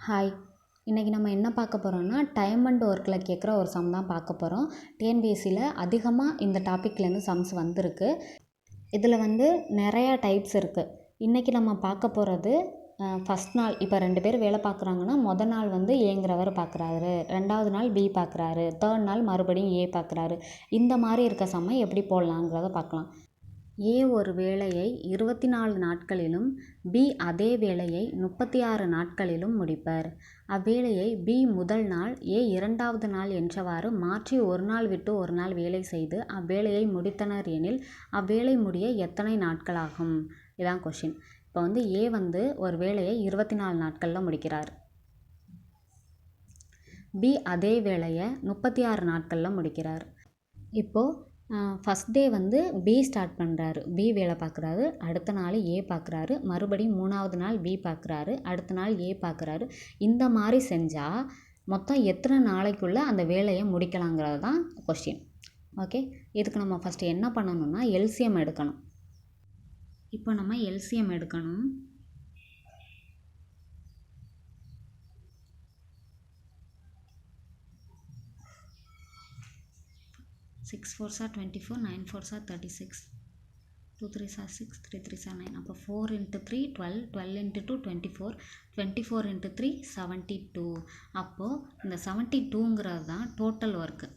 Hi, இன்றைக்கி நம்ம என்ன பார்க்க போகிறோம்னா டைம் அண்ட் ஒர்க்கில் கேட்குற ஒரு சம் தான் பார்க்க போகிறோம். டிஎன்பிஎஸ்சியில் அதிகமாக இந்த டாப்பிக்லேருந்து சம்ஸ் வந்திருக்கு. இதில் நிறையா டைப்ஸ் இருக்குது. இன்றைக்கி நம்ம பார்க்க போகிறது ஃபஸ்ட் நாள். இப்போ 2 பேர் வேலை பார்க்குறாங்கன்னா மொதல் நாள் ஏங்கிறவர் பார்க்குறாரு, 2வது நாள் பி பார்க்குறாரு, 3rd நாள் மறுபடியும் ஏ பார்க்குறாரு. இந்த மாதிரி இருக்க சம்மை எப்படி போடலாங்கிறத பார்க்கலாம். ஏ ஒரு வேலையை 24 நாட்களிலும் பி அதே வேலையை 36 நாட்களிலும் முடிப்பர். அவ்வேலையை பி முதல் நாள், ஏ 2வது நாள் என்றவாறு மாற்றி ஒரு நாள் விட்டு ஒரு நாள் வேலை செய்து அவ்வேலையை முடித்தனர் எனில் அவ்வேலை முடிய எத்தனை நாட்களாகும்? இதான் கொஷின். இப்போ ஏ ஒரு வேலையை 24 நாட்களில் முடிக்கிறார். பி அதே வேலையை 36 நாட்களில் முடிக்கிறார். இப்போது ஃபஸ்ட் டே பி ஸ்டார்ட் பண்ணுறாரு, பி வேலை பார்க்குறாரு. அடுத்த நாள் ஏ பார்க்குறாரு, மறுபடியும் 3வது நாள் பி பார்க்குறாரு, அடுத்த நாள் ஏ பார்க்குறாரு. இந்த மாதிரி செஞ்சால் மொத்தம் எத்தனை நாளைக்குள்ளே அந்த வேலையை முடிக்கலாங்கிறது தான் கொஸ்டின். ஓகே, இதுக்கு நம்ம ஃபஸ்ட்டு என்ன பண்ணணும்னா எல்சிஎம் எடுக்கணும். இப்போ நம்ம எல்சிஎம் எடுக்கணும். 6 4s are 24, 9 4s are 36, 2 3s are 6, 3 3s are 9. அப்போ 4 into 3 12, 12 into 2 24, 24 into 3 72. அப்போது இந்த 72ங்கிறது தான் டோட்டல் ஒர்க்கு.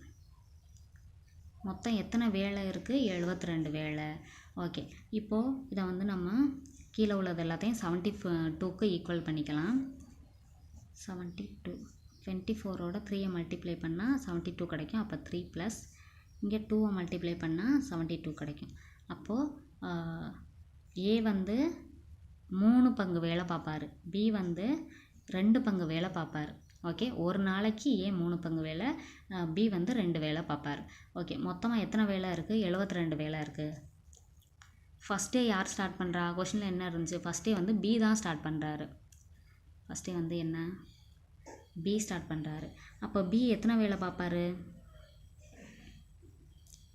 மொத்தம் எத்தனை வேலை இருக்குது? 72 வேலை. ஓகே, இப்போது இதை நம்ம கீழே உள்ளது எல்லாத்தையும் 72க்கு ஈக்குவல் பண்ணிக்கலாம். 72 24ஓட 3 மல்டிப்ளை பண்ணால் 72 கிடைக்கும். அப்போ 3 ப்ளஸ் இங்கே 2 மல்டிப்ளை பண்ணால் 72 கிடைக்கும். அப்போது ஏ 3 பங்கு வேலை பார்ப்பார், பி 2 பங்கு வேலை பார்ப்பார். ஓகே, ஒரு நாளைக்கு ஏ 3 பங்கு வேலை, பி 2 வேலை பார்ப்பார். ஓகே, மொத்தமாக எத்தனை வேலை இருக்குது? 72 வேலை இருக்குது. ஃபஸ்ட் டே யார் ஸ்டார்ட் பண்ணுறா? கொஷினில் என்ன இருந்துச்சு? ஃபஸ்ட் டே பி தான் ஸ்டார்ட் பண்ணுறாரு. ஃபஸ்ட் டே என்ன? பி ஸ்டார்ட் பண்ணுறாரு. அப்போ பி எத்தனை வேலை பார்ப்பார்?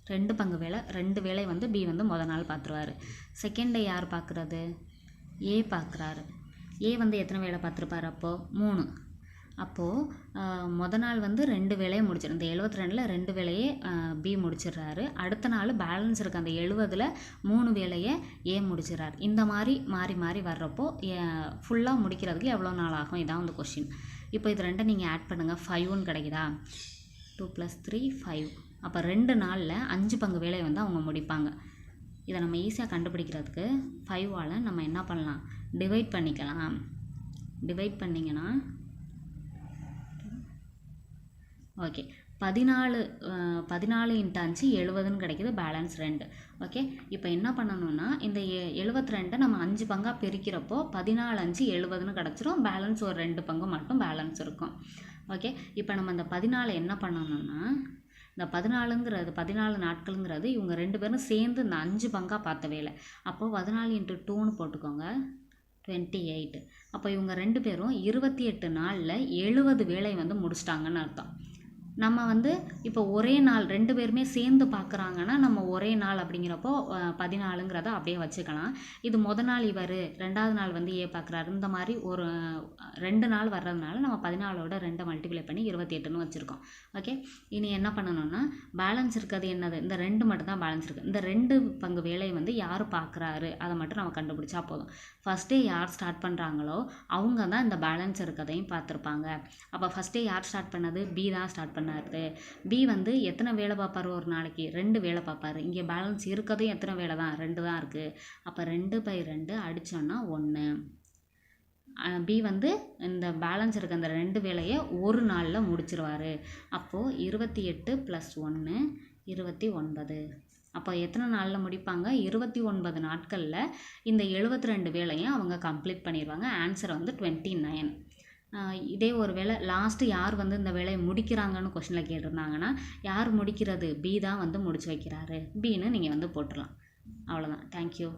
2 பங்கு வேலை. 2 வேலை பி மொதல் நாள் பார்த்துருவார். செகண்ட் டே யார் பார்க்குறது? ஏ பார்க்குறாரு. ஏ எத்தனை வேலை பார்த்துருப்பார்? அப்போது 3. அப்போது மொதல் நாள் 2 வேலையை முடிச்சிடும். இந்த 72ல் 2 வேலையே பி முடிச்சிடுறாரு. அடுத்த நாள் பேலன்ஸ் இருக்குது அந்த 70ல் 3 வேலையை ஏ முடிச்சிடுறாரு. இந்த மாதிரி மாறி மாறி வர்றப்போ ஃபுல்லாக முடிக்கிறதுக்கு எவ்வளோ நாள் ஆகும்? இதான் கொஷின். இப்போ இது 2 நீங்கள் ஆட் பண்ணுங்கள், 5ன்னு கிடைக்குதா? 2 + 3 5. அப்போ 2 நாளில் 5 பங்கு வேலையை அவங்க முடிப்பாங்க. இதை நம்ம ஈஸியாக கண்டுபிடிக்கிறதுக்கு 5ஆல் நம்ம என்ன பண்ணலாம்? டிவைட் பண்ணிக்கலாம். டிவைட் பண்ணிங்கன்னா ஓகே 14 × 5 70ன்னு கிடைக்கிது. பேலன்ஸ் 2. ஓகே, இப்போ என்ன பண்ணணும்னா இந்த 72 நம்ம 5 பங்காக பிரிக்கிறப்போ 14 5 70ன்னு கிடச்சிரும். பேலன்ஸ் ஒரு 2 பங்கு மட்டும் பேலன்ஸ் இருக்கும். ஓகே, இப்போ நம்ம இந்த 14 என்ன பண்ணணும்னா இந்த 14 நாட்கள்ங்கிறது இவங்க 2 பேரும் சேர்ந்து இந்த 5 பங்காக பார்த்த வேலை. அப்போது 14 × 2ன்னு போட்டுக்கோங்க, 28. அப்போ இவங்க 2 பேரும் 28 நாளில் 70 வேலை முடிச்சிட்டாங்கன்னு அர்த்தம். நம்ம இப்போ ஒரே நாள் 2 பேருமே சேர்ந்து பார்க்குறாங்கன்னா நம்ம ஒரே நாள் அப்படிங்கிறப்போ 14ங்கிறத அப்படியே வச்சுக்கலாம். இது மொதல் நாள் இவர், 2வது நாள் ஏ பார்க்குறாரு. இந்த மாதிரி ஒரு 2 நாள் வர்றதுனால நம்ம 14ஓட 2 மல்டிப்ளை பண்ணி 28ன்னு வச்சுருக்கோம். ஓகே, இனி என்ன பண்ணணும்னா பேலன்ஸ் இருக்கிறது என்னது? இந்த 2 மட்டும் தான் பேலன்ஸ் இருக்குது. இந்த 2 பங்கு வேலையை யார் பார்க்குறாரு அதை மட்டும் நம்ம கண்டுபிடிச்சா போதும். ஃபஸ்ட் டே யார் ஸ்டார்ட் பண்ணுறாங்களோ அவங்க தான் இந்த பேலன்ஸ் இருக்கிறதையும் பார்த்துருப்பாங்க. அப்போ ஃபஸ்ட் டே யார் ஸ்டார்ட் பண்ணது? பி தான் ஸ்டார்ட் பண்ணாரு. பி எத்தனை வேலை பார்ப்பார்? ஒரு நாளைக்கு 2 வேலை பார்ப்பார். இங்கே பேலன்ஸ் இருக்கிறதும் எத்தனை வேலை தான்? 2 தான் இருக்குது. அப்போ 2/2 அடித்தோன்னா 1. பி இந்த பேலன்ஸ் இருக்க அந்த 2 வேலையை ஒரு நாளில் முடிச்சிருவார். அப்போது 28 + 1 29. அப்போ எத்தனை நாளில் முடிப்பாங்க? 29 நாட்களில் இந்த 72 வேலையும் அவங்க கம்ப்ளீட் பண்ணிடுவாங்க. ஆன்சர் 29. இதே ஒரு வேளை லாஸ்ட்டு யார் இந்த வேலையை முடிக்கிறாங்கன்னு கொஷினில் கேட்டிருந்தாங்கன்னா யார் முடிக்கிறது? பி தான் முடிச்சு வைக்கிறாரு. பின்னு நீங்கள் போட்டுடலாம். அவ்வளோதான். தேங்க்யூ.